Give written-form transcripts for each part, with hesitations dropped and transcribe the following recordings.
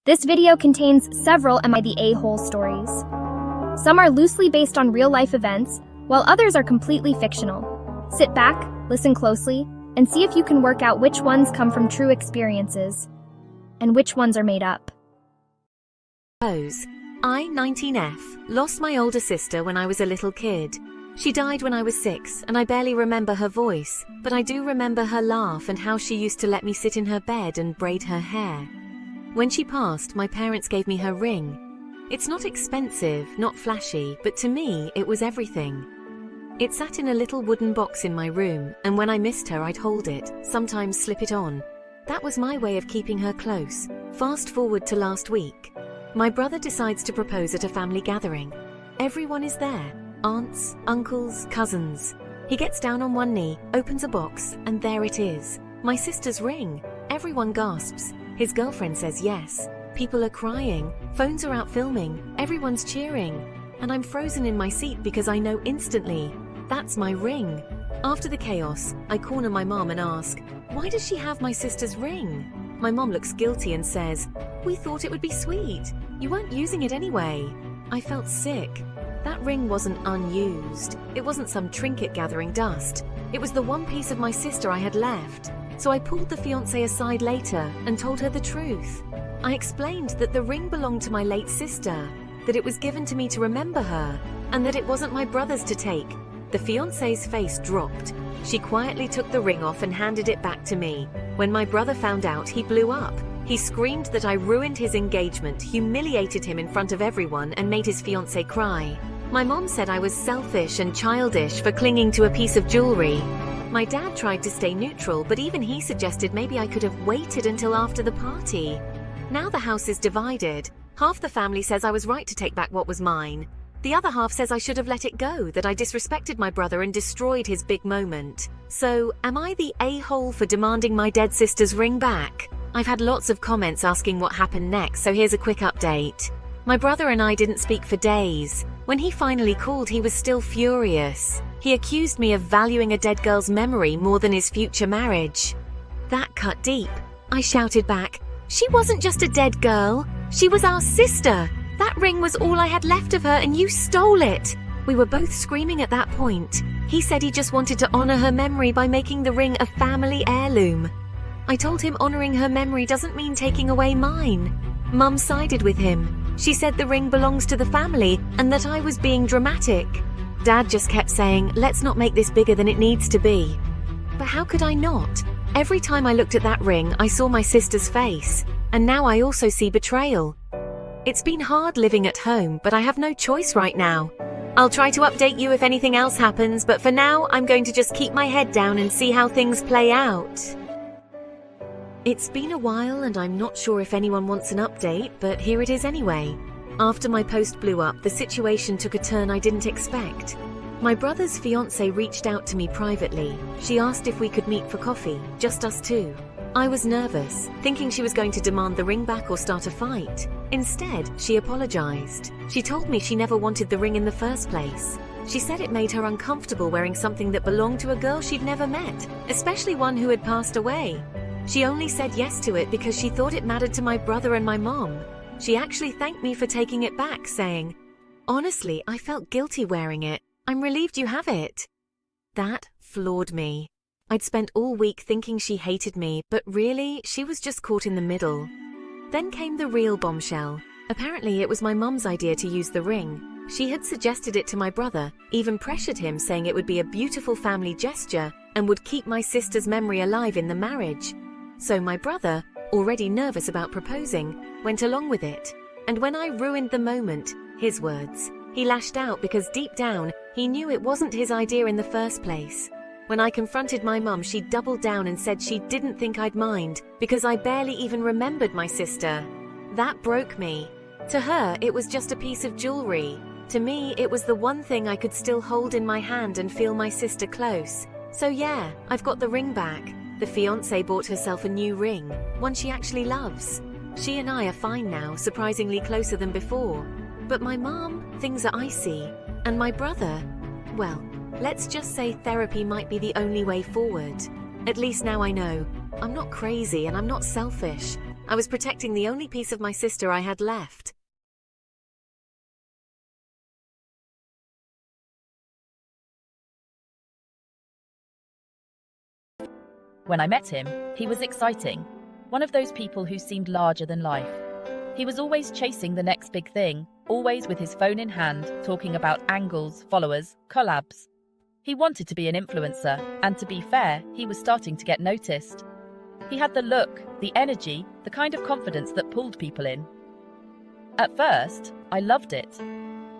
This video contains several Am I the A-hole stories. Some are loosely based on real-life events, while others are completely fictional. Sit back, listen closely, and see if you can work out which ones come from true experiences and which ones are made up. I, 19F, lost my older sister when I was a little kid. She died when I was 6, and I barely remember her voice, but I do remember her laugh and how she used to let me sit in her bed and braid her hair. When she passed, my parents gave me her ring. It's not expensive, not flashy, but to me, it was everything. It sat in a little wooden box in my room, and when I missed her, I'd hold it, sometimes slip it on. That was my way of keeping her close. Fast forward to last week. My brother decides to propose at a family gathering. Everyone is there. Aunts, uncles, cousins. He gets down on one knee, opens a box, and there it is. My sister's ring. Everyone gasps. His girlfriend says yes. People are crying. Phones are out filming. Everyone's cheering. And I'm frozen in my seat because I know instantly. That's my ring. After the chaos, I corner my mom and ask, "Why does she have my sister's ring?" My mom looks guilty and says, "We thought it would be sweet. You weren't using it anyway." I felt sick. That ring wasn't unused. It wasn't some trinket gathering dust. It was the one piece of my sister I had left. So I pulled the fiancé aside later and told her the truth. I explained that the ring belonged to my late sister, that it was given to me to remember her, and that it wasn't my brother's to take. The fiancé's face dropped. She quietly took the ring off and handed it back to me. When my brother found out, he blew up. He screamed that I ruined his engagement, humiliated him in front of everyone, and made his fiancé cry. My mom said I was selfish and childish for clinging to a piece of jewelry. My dad tried to stay neutral, but even he suggested maybe I could have waited until after the party. Now the house is divided. Half the family says I was right to take back what was mine. The other half says I should have let it go, that I disrespected my brother and destroyed his big moment. So, am I the a-hole for demanding my dead sister's ring back? I've had lots of comments asking what happened next, so here's a quick update. My brother and I didn't speak for days. When he finally called, he was still furious. He accused me of valuing a dead girl's memory more than his future marriage. That cut deep. I shouted back, "She wasn't just a dead girl. She was our sister. That ring was all I had left of her and you stole it." We were both screaming at that point. He said he just wanted to honor her memory by making the ring a family heirloom. I told him honoring her memory doesn't mean taking away mine. Mum sided with him. She said the ring belongs to the family and that I was being dramatic. Dad just kept saying, "Let's not make this bigger than it needs to be." But how could I not? Every time I looked at that ring, I saw my sister's face. And now I also see betrayal. It's been hard living at home, but I have no choice right now. I'll try to update you if anything else happens, but for now, I'm going to just keep my head down and see how things play out. It's been a while and I'm not sure if anyone wants an update, but here it is anyway. After my post blew up, the situation took a turn I didn't expect. My brother's fiancée reached out to me privately. She asked if we could meet for coffee, just us two. I was nervous, thinking she was going to demand the ring back or start a fight. Instead, she apologized. She told me she never wanted the ring in the first place. She said it made her uncomfortable wearing something that belonged to a girl she'd never met, especially one who had passed away. She only said yes to it because she thought it mattered to my brother and my mom. She actually thanked me for taking it back, saying, "Honestly, I felt guilty wearing it. I'm relieved you have it." That floored me. I'd spent all week thinking she hated me, but really, she was just caught in the middle. Then came the real bombshell. Apparently, it was my mum's idea to use the ring. She had suggested it to my brother, even pressured him, saying it would be a beautiful family gesture and would keep my sister's memory alive in the marriage. So my brother, already nervous about proposing, went along with it. And when I ruined the moment, his words, he lashed out because deep down, he knew it wasn't his idea in the first place. When I confronted my mum, she doubled down and said she didn't think I'd mind because I barely even remembered my sister. That broke me. To her, it was just a piece of jewelry. To me, it was the one thing I could still hold in my hand and feel my sister close. So yeah, I've got the ring back. The fiancée bought herself a new ring, one she actually loves. She and I are fine now, surprisingly closer than before. But my mom, things are icy. And my brother, well, let's just say therapy might be the only way forward. At least now I know. I'm not crazy and I'm not selfish. I was protecting the only piece of my sister I had left. When I met him, he was exciting. One of those people who seemed larger than life. He was always chasing the next big thing, always with his phone in hand, talking about angles, followers, collabs. He wanted to be an influencer, and to be fair, he was starting to get noticed. He had the look, the energy, the kind of confidence that pulled people in. At first, I loved it.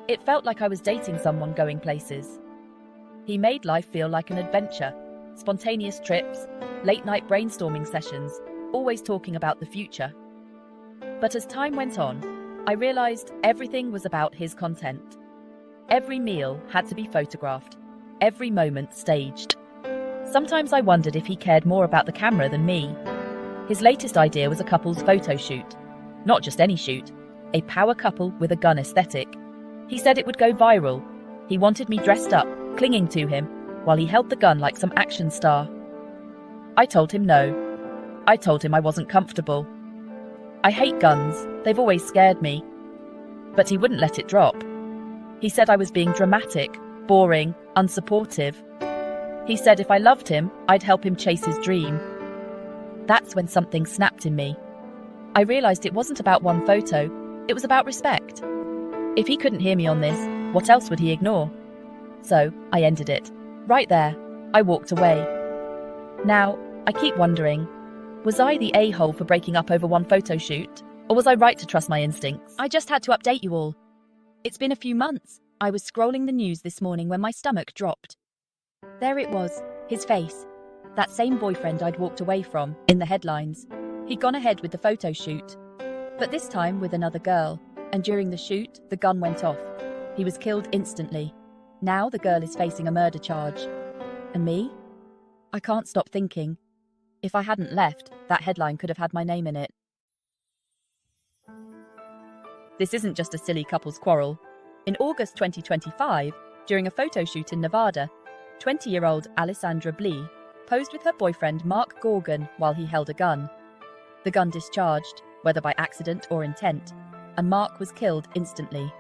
It felt like I was dating someone going places. He made life feel like an adventure. Spontaneous trips, late-night brainstorming sessions, always talking about the future. But as time went on, I realized everything was about his content. Every meal had to be photographed, every moment staged. Sometimes I wondered if he cared more about the camera than me. His latest idea was a couple's photo shoot. Not just any shoot, a power couple with a gun aesthetic. He said it would go viral. He wanted me dressed up, clinging to him, while he held the gun like some action star. I told him no. I told him I wasn't comfortable. I hate guns, they've always scared me. But he wouldn't let it drop. He said I was being dramatic, boring, unsupportive. He said if I loved him, I'd help him chase his dream. That's when something snapped in me. I realized it wasn't about one photo, it was about respect. If he couldn't hear me on this, what else would he ignore? So, I ended it. Right there, I walked away. Now, I keep wondering, was I the a-hole for breaking up over one photo shoot? Or was I right to trust my instincts? I just had to update you all. It's been a few months. I was scrolling the news this morning when my stomach dropped. There it was, his face. That same boyfriend I'd walked away from, in the headlines. He'd gone ahead with the photo shoot. But this time with another girl. And during the shoot, the gun went off. He was killed instantly. Now the girl is facing a murder charge. And me? I can't stop thinking. If I hadn't left, that headline could have had my name in it. This isn't just a silly couple's quarrel. In August 2025, during a photo shoot in Nevada, 20-year-old Alessandra Blee posed with her boyfriend Mark Gorgon while he held a gun. The gun discharged, whether by accident or intent, and Mark was killed instantly.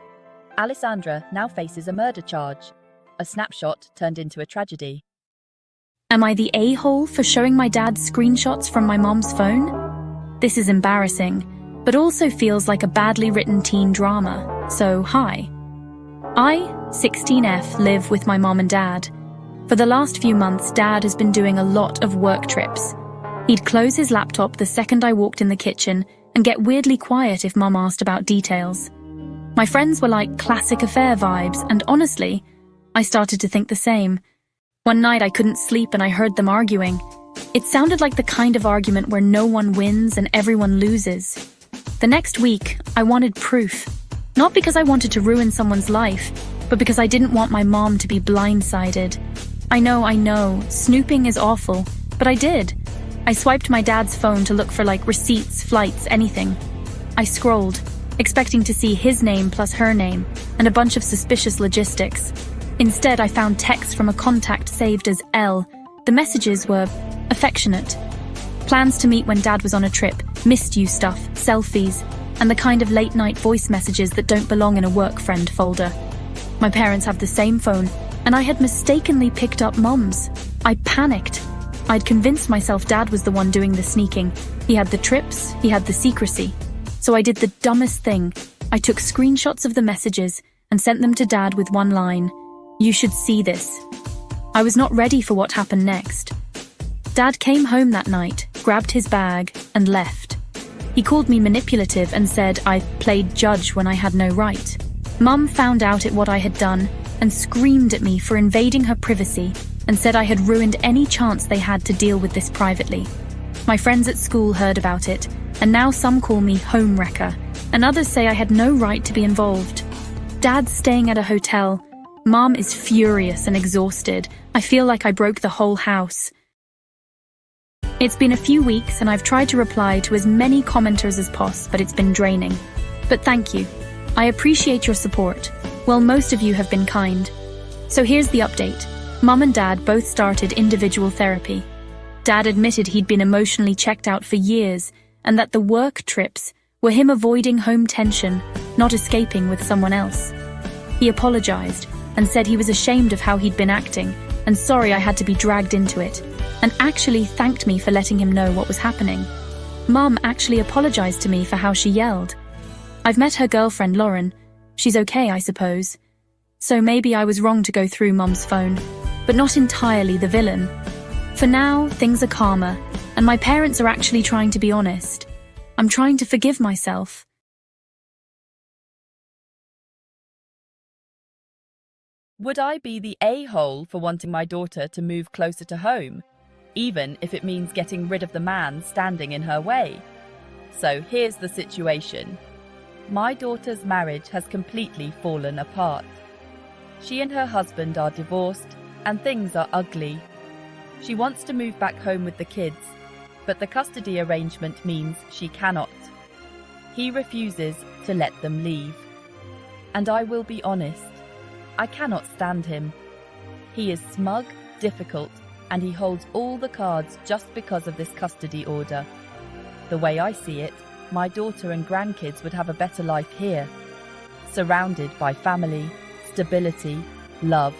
Alessandra now faces a murder charge. A snapshot turned into a tragedy. Am I the a-hole for showing my dad screenshots from my mom's phone? This is embarrassing, but also feels like a badly written teen drama. So, hi. I, 16F, live with my mom and dad. For the last few months, Dad has been doing a lot of work trips. He'd close his laptop the second I walked in the kitchen and get weirdly quiet if Mom asked about details. My friends were like classic affair vibes, and honestly, I started to think the same. One night I couldn't sleep and I heard them arguing. It sounded like the kind of argument where no one wins and everyone loses. The next week, I wanted proof. Not because I wanted to ruin someone's life, but because I didn't want my mom to be blindsided. I know, snooping is awful, but I did. I swiped my dad's phone to look for receipts, flights, anything. I scrolled, expecting to see his name plus her name, and a bunch of suspicious logistics. Instead, I found texts from a contact saved as L. The messages were affectionate. Plans to meet when Dad was on a trip, missed you stuff, selfies, and the kind of late-night voice messages that don't belong in a work friend folder. My parents have the same phone, and I had mistakenly picked up Mom's. I panicked. I'd convinced myself Dad was the one doing the sneaking. He had the trips, he had the secrecy. So I did the dumbest thing. I took screenshots of the messages and sent them to Dad with one line, "You should see this." I was not ready for what happened next. Dad came home that night, grabbed his bag, and left. He called me manipulative and said I played judge when I had no right. Mum found out at what I had done and screamed at me for invading her privacy and said I had ruined any chance they had to deal with this privately. My friends at school heard about it, and now some call me home wrecker, and others say I had no right to be involved. Dad's staying at a hotel. Mom is furious and exhausted. I feel like I broke the whole house. It's been a few weeks and I've tried to reply to as many commenters as possible, but it's been draining. But thank you. I appreciate your support. Well, most of you have been kind. So here's the update. Mom and Dad both started individual therapy. Dad admitted he'd been emotionally checked out for years and that the work trips were him avoiding home tension, not escaping with someone else. He apologized and said he was ashamed of how he'd been acting and sorry I had to be dragged into it, and actually thanked me for letting him know what was happening. Mum actually apologized to me for how she yelled. I've met her girlfriend, Lauren. She's okay, I suppose. So maybe I was wrong to go through Mum's phone, but not entirely the villain. For now, things are calmer, and my parents are actually trying to be honest. I'm trying to forgive myself. Would I be the a-hole for wanting my daughter to move closer to home, even if it means getting rid of the man standing in her way? So here's the situation. My daughter's marriage has completely fallen apart. She and her husband are divorced, and things are ugly. She wants to move back home with the kids, but the custody arrangement means she cannot. He refuses to let them leave. And I will be honest, I cannot stand him. He is smug, difficult, and he holds all the cards just because of this custody order. The way I see it, my daughter and grandkids would have a better life here, surrounded by family, stability, love.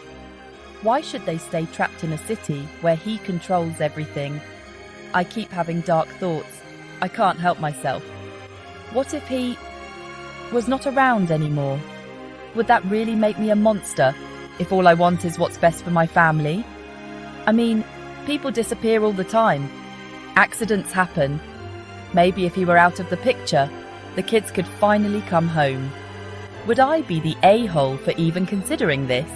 Why should they stay trapped in a city where he controls everything? I keep having dark thoughts. I can't help myself. What if he was not around anymore? Would that really make me a monster if all I want is what's best for my family? I mean, people disappear all the time. Accidents happen. Maybe if he were out of the picture, the kids could finally come home. Would I be the a-hole for even considering this?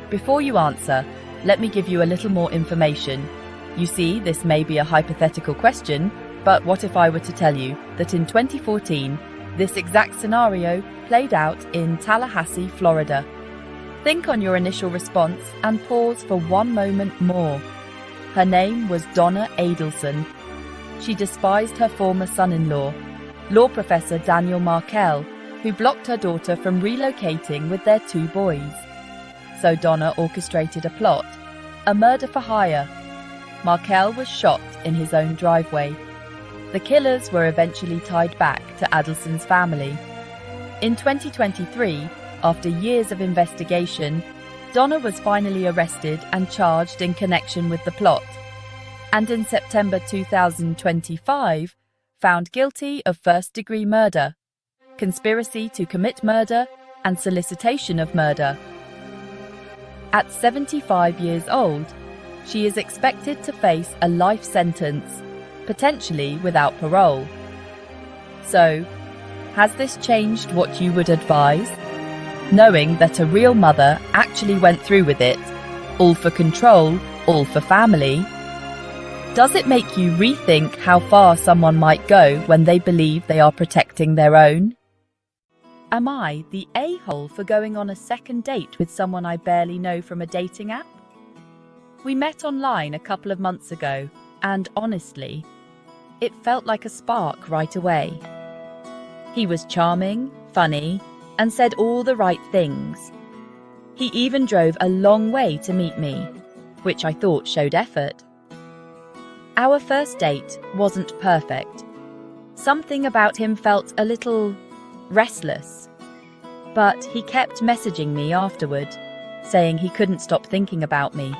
Before you answer, let me give you a little more information. You see, this may be a hypothetical question, but what if I were to tell you that in 2014, this exact scenario played out in Tallahassee, Florida? Think on your initial response and pause for one moment more. Her name was Donna Adelson. She despised her former son-in-law, law professor Daniel Markell, who blocked her daughter from relocating with their 2 boys. So Donna orchestrated a plot, a murder for hire. Markell was shot in his own driveway. The killers were eventually tied back to Adelson's family. In 2023, after years of investigation, Donna was finally arrested and charged in connection with the plot, and in September 2025, found guilty of first-degree murder, conspiracy to commit murder, and solicitation of murder. At 75 years old, she is expected to face a life sentence, potentially without parole. So, has this changed what you would advise? Knowing that a real mother actually went through with it, all for control, all for family, does it make you rethink how far someone might go when they believe they are protecting their own? Am I the a-hole for going on a second date with someone I barely know from a dating app? We met online a couple of months ago, and honestly, it felt like a spark right away. He was charming, funny, and said all the right things. He even drove a long way to meet me, which I thought showed effort. Our first date wasn't perfect. Something about him felt a little restless. But he kept messaging me afterward, saying he couldn't stop thinking about me.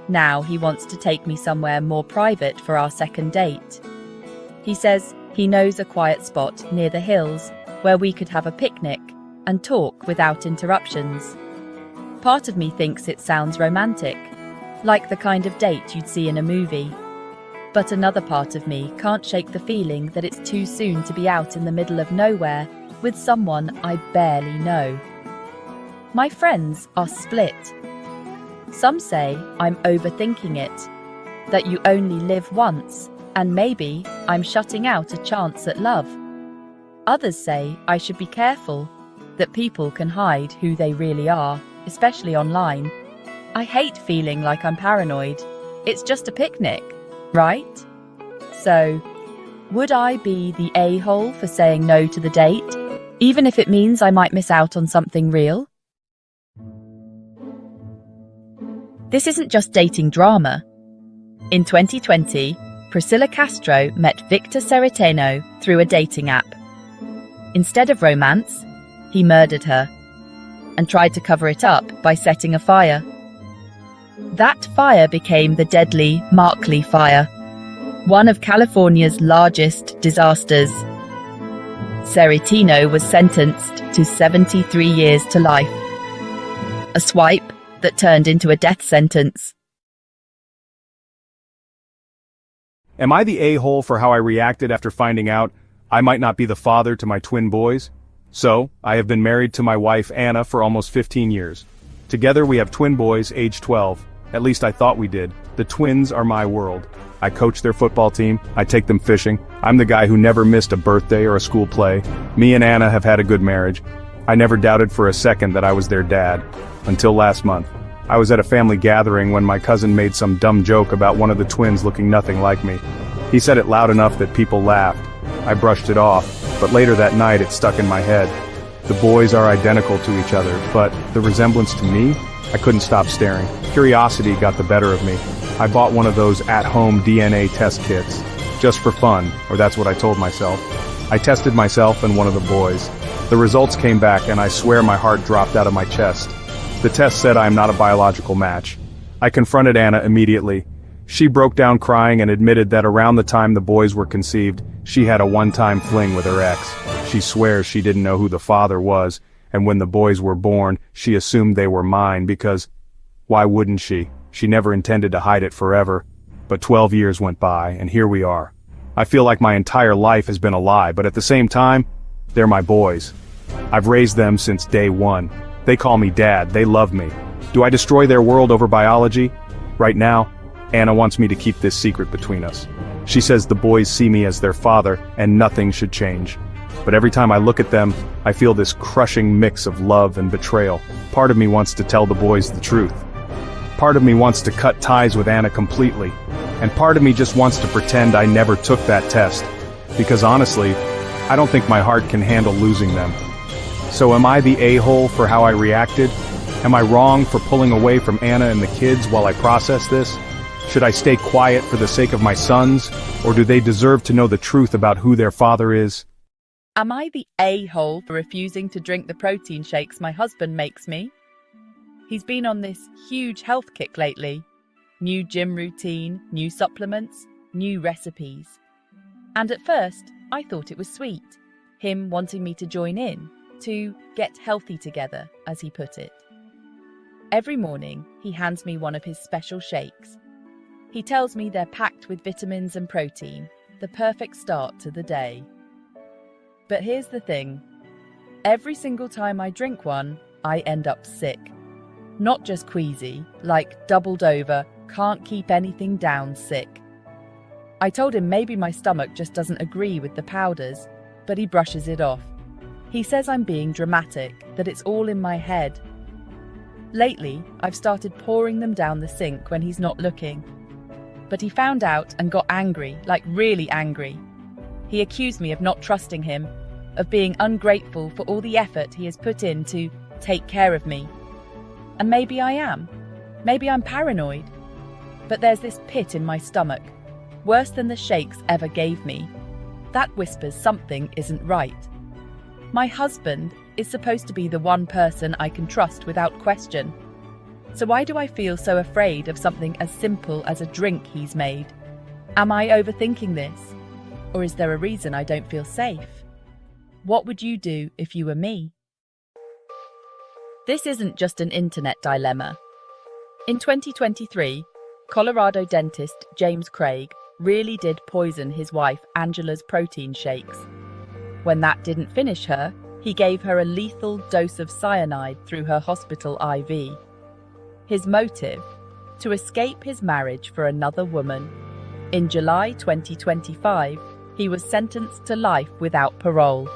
Now he wants to take me somewhere more private for our second date. He says he knows a quiet spot near the hills where we could have a picnic and talk without interruptions. Part of me thinks it sounds romantic, like the kind of date you'd see in a movie. But another part of me can't shake the feeling that it's too soon to be out in the middle of nowhere with someone I barely know. My friends are split. Some say I'm overthinking it, that you only live once, and maybe I'm shutting out a chance at love. Others say I should be careful, that people can hide who they really are, especially online. I hate feeling like I'm paranoid. It's just a picnic, right? So, would I be the a-hole for saying no to the date, even if it means I might miss out on something real? This isn't just dating drama. In 2020, Priscilla Castro met Victor Ceretano through a dating app. Instead of romance, he murdered her and tried to cover it up by setting a fire. That fire became the deadly Markley Fire, one of California's largest disasters. Ceretano was sentenced to 73 years to life, a swipe that turned into a death sentence. Am I the a-hole for how I reacted after finding out I might not be the father to my twin boys? So, I have been married to my wife Anna for almost 15 years. Together we have twin boys aged 12. At least I thought we did. The twins are my world. I coach their football team, I take them fishing, I'm the guy who never missed a birthday or a school play. Me and Anna have had a good marriage. I never doubted for a second that I was their dad. Until last month. I was at a family gathering when my cousin made some dumb joke about one of the twins looking nothing like me. He said it loud enough that people laughed. I brushed it off, but later that night it stuck in my head. The boys are identical to each other, but the resemblance to me? I couldn't stop staring. Curiosity got the better of me. I bought one of those at-home DNA test kits. Just for fun, or that's what I told myself. I tested myself and one of the boys. The results came back and I swear my heart dropped out of my chest. The test said I am not a biological match. I confronted Anna immediately. She broke down crying and admitted that around the time the boys were conceived, she had a one-time fling with her ex. She swears she didn't know who the father was, and when the boys were born, she assumed they were mine because, why wouldn't she? She never intended to hide it forever. But 12 years went by, and here we are. I feel like my entire life has been a lie, but at the same time, they're my boys. I've raised them since day one. They call me dad, they love me. Do I destroy their world over biology? Right now, Anna wants me to keep this secret between us. She says the boys see me as their father, and nothing should change. But every time I look at them, I feel this crushing mix of love and betrayal. Part of me wants to tell the boys the truth. Part of me wants to cut ties with Anna completely. And part of me just wants to pretend I never took that test. Because honestly, I don't think my heart can handle losing them. So am I the a-hole for how I reacted? Am I wrong for pulling away from Anna and the kids while I process this? Should I stay quiet for the sake of my sons, or do they deserve to know the truth about who their father is? Am I the a-hole for refusing to drink the protein shakes my husband makes me? He's been on this huge health kick lately. New gym routine, new supplements, new recipes. And at first, I thought it was sweet. Him wanting me to join in, to get healthy together, as he put it. Every morning, he hands me one of his special shakes. He tells me they're packed with vitamins and protein, the perfect start to the day. But here's the thing. Every single time I drink one, I end up sick. Not just queasy, like doubled over, can't keep anything down sick. I told him maybe my stomach just doesn't agree with the powders, but he brushes it off. He says I'm being dramatic, that it's all in my head. Lately, I've started pouring them down the sink when he's not looking. But he found out and got angry, like really angry. He accused me of not trusting him, of being ungrateful for all the effort he has put in to take care of me. And maybe I am. Maybe I'm paranoid. But there's this pit in my stomach, worse than the shakes ever gave me. That whispers something isn't right. My husband is supposed to be the one person I can trust without question. So why do I feel so afraid of something as simple as a drink he's made? Am I overthinking this? Or is there a reason I don't feel safe? What would you do if you were me? This isn't just an internet dilemma. In 2023, Colorado dentist James Craig really did poison his wife Angela's protein shakes. When that didn't finish her, he gave her a lethal dose of cyanide through her hospital IV. His motive? To escape his marriage for another woman. In July 2025, he was sentenced to life without parole.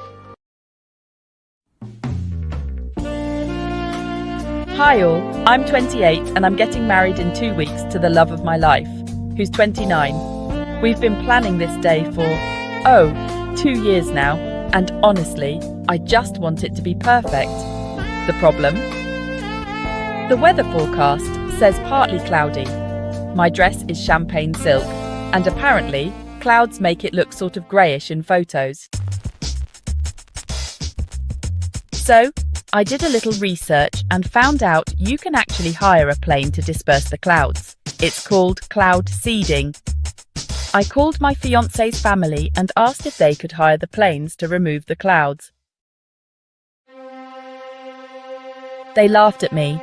Hi all, I'm 28 and I'm getting married in 2 weeks to the love of my life, who's 29. We've been planning this day for, 2 years now, and honestly, I just want it to be perfect. The problem? The weather forecast says partly cloudy. My dress is champagne silk, And apparently, clouds make it look sort of greyish in photos. So, I did a little research and found out you can actually hire a plane to disperse the clouds. It's called cloud seeding. I called my fiancé's family and asked if they could hire the planes to remove the clouds. They laughed at me.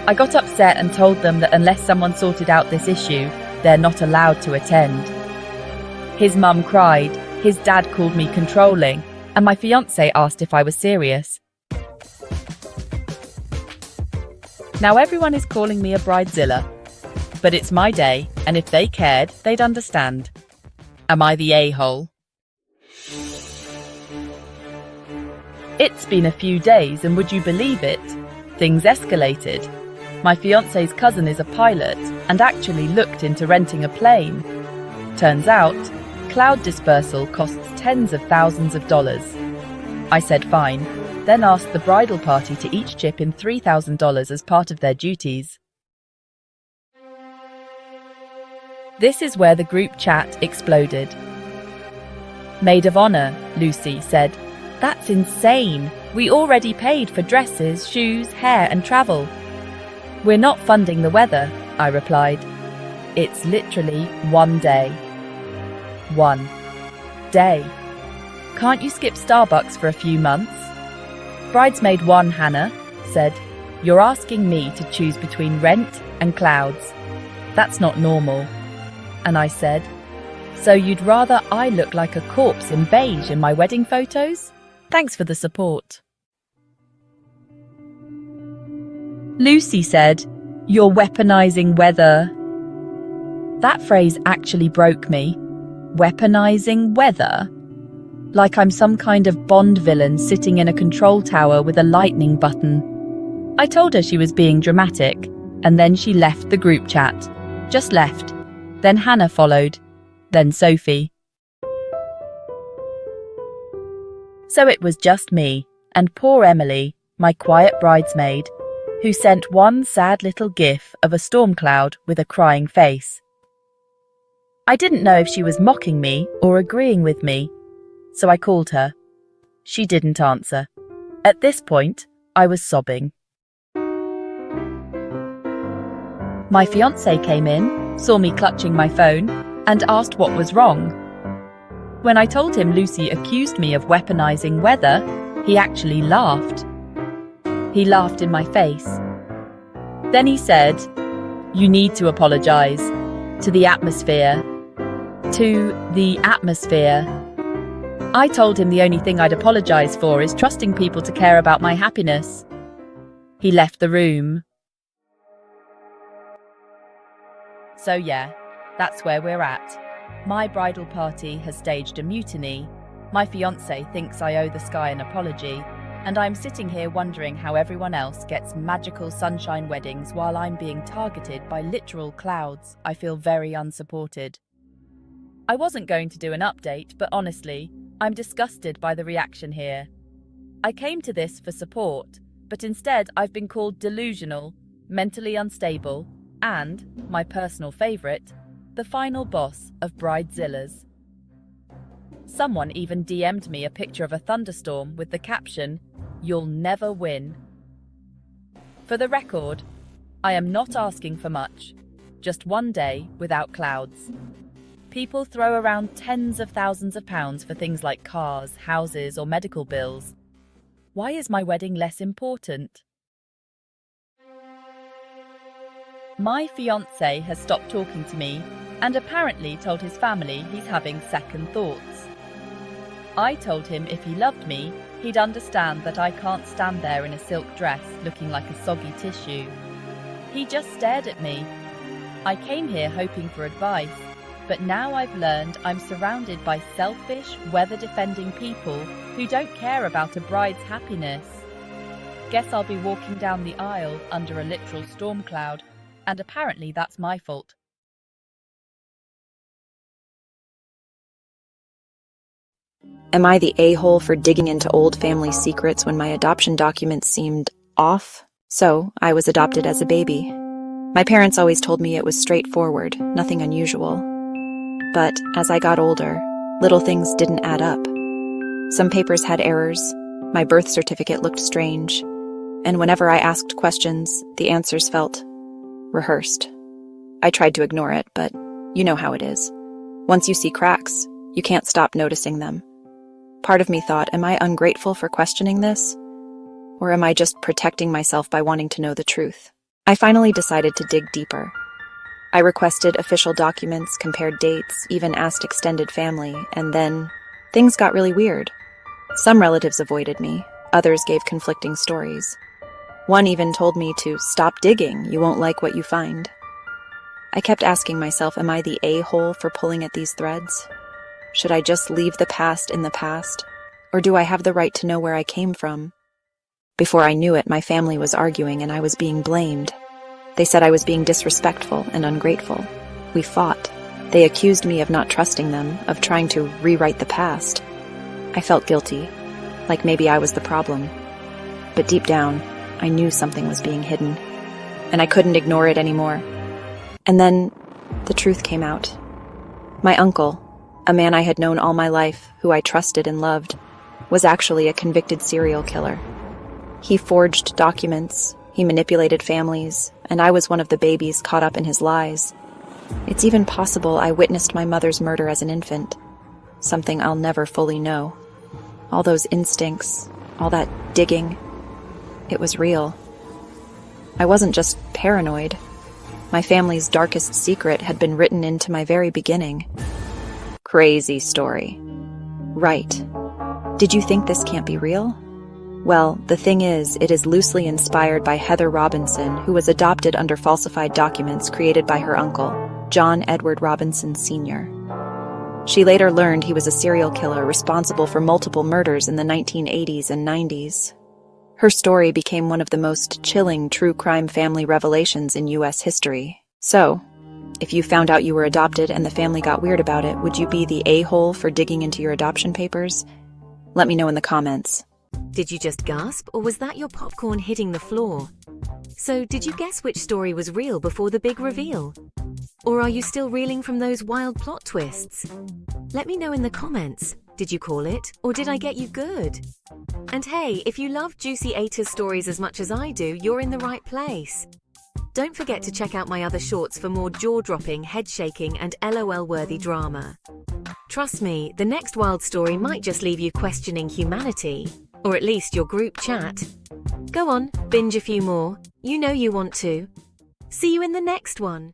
I got upset and told them that unless someone sorted out this issue, they're not allowed to attend. His mum cried, his dad called me controlling, and my fiancé asked if I was serious. Now everyone is calling me a bridezilla. But it's my day, and if they cared, they'd understand. Am I the a-hole? It's been a few days, and would you believe it? Things escalated. My fiancé's cousin is a pilot and actually looked into renting a plane. Turns out, cloud dispersal costs tens of thousands of dollars. I said fine, then asked the bridal party to each chip in $3,000 as part of their duties. This is where the group chat exploded. Maid of honor, Lucy said, "That's insane. We already paid for dresses, shoes, hair and travel." "We're not funding the weather," I replied. "It's literally one day." One day. Can't you skip Starbucks for a few months? Bridesmaid 1 Hannah said, "You're asking me to choose between rent and clouds. That's not normal." And I said, "So you'd rather I look like a corpse in beige in my wedding photos? Thanks for the support." Lucy said, "You're weaponizing weather." That phrase actually broke me. Weaponizing weather? Like I'm some kind of Bond villain sitting in a control tower with a lightning button. I told her she was being dramatic, and then she left the group chat. Just left. Then Hannah followed. Then Sophie. So it was just me, and poor Emily, my quiet bridesmaid, who sent one sad little gif of a storm cloud with a crying face. I didn't know if she was mocking me or agreeing with me, so I called her. She didn't answer. At this point, I was sobbing. My fiancé came in, saw me clutching my phone, and asked what was wrong. When I told him Lucy accused me of weaponizing weather, he actually laughed. He laughed in my face. Then he said, "You need to apologize. To the atmosphere. To the atmosphere." I told him the only thing I'd apologize for is trusting people to care about my happiness. He left the room. So yeah, that's where we're at. My bridal party has staged a mutiny. My fiancé thinks I owe the sky an apology, and I'm sitting here wondering how everyone else gets magical sunshine weddings while I'm being targeted by literal clouds. I feel very unsupported. I wasn't going to do an update, but honestly, I'm disgusted by the reaction here. I came to this for support, but instead I've been called delusional, mentally unstable, and, my personal favourite, the final boss of bridezillas. Someone even DM'd me a picture of a thunderstorm with the caption, "You'll never win." For the record, I am not asking for much, just one day without clouds. People throw around tens of thousands of pounds for things like cars, houses, or medical bills. Why is my wedding less important? My fiancé has stopped talking to me and apparently told his family he's having second thoughts. I told him if he loved me, he'd understand that I can't stand there in a silk dress looking like a soggy tissue. He just stared at me. I came here hoping for advice, but now I've learned I'm surrounded by selfish, weather-defending people who don't care about a bride's happiness. Guess I'll be walking down the aisle under a literal storm cloud, and apparently that's my fault. Am I the a-hole for digging into old family secrets when my adoption documents seemed off? So, I was adopted as a baby. My parents always told me it was straightforward, nothing unusual. But as I got older, little things didn't add up. Some papers had errors, my birth certificate looked strange, and whenever I asked questions, the answers felt rehearsed. I tried to ignore it, but you know how it is. Once you see cracks, you can't stop noticing them. Part of me thought, am I ungrateful for questioning this? Or am I just protecting myself by wanting to know the truth? I finally decided to dig deeper. I requested official documents, compared dates, even asked extended family, and then things got really weird. Some relatives avoided me, others gave conflicting stories. One even told me to stop digging, you won't like what you find. I kept asking myself, am I the a-hole for pulling at these threads? Should I just leave the past in the past? Or do I have the right to know where I came from? Before I knew it, my family was arguing and I was being blamed. They said I was being disrespectful and ungrateful. We fought. They accused me of not trusting them, of trying to rewrite the past. I felt guilty, like maybe I was the problem. But deep down, I knew something was being hidden, and I couldn't ignore it anymore. And then, the truth came out. My uncle, a man I had known all my life, who I trusted and loved, was actually a convicted serial killer. He forged documents, he manipulated families, and I was one of the babies caught up in his lies. It's even possible I witnessed my mother's murder as an infant, something I'll never fully know. All those instincts, all that digging, it was real. I wasn't just paranoid. My family's darkest secret had been written into my very beginning. Crazy story. Right. Did you think this can't be real? Well, the thing is, it is loosely inspired by Heather Robinson, who was adopted under falsified documents created by her uncle, John Edward Robinson Sr. She later learned he was a serial killer responsible for multiple murders in the 1980s and 90s. Her story became one of the most chilling true crime family revelations in U.S. history. So, if you found out you were adopted and the family got weird about it, would you be the a-hole for digging into your adoption papers? Let me know in the comments. Did you just gasp, or was that your popcorn hitting the floor? So, did you guess which story was real before the big reveal? Or are you still reeling from those wild plot twists? Let me know in the comments. Did you call it, or did I get you good? And hey, if you love juicy AITA stories as much as I do, you're in the right place. Don't forget to check out my other shorts for more jaw-dropping, head-shaking, and LOL-worthy drama. Trust me, the next wild story might just leave you questioning humanity, or at least your group chat. Go on, binge a few more. You know you want to. See you in the next one.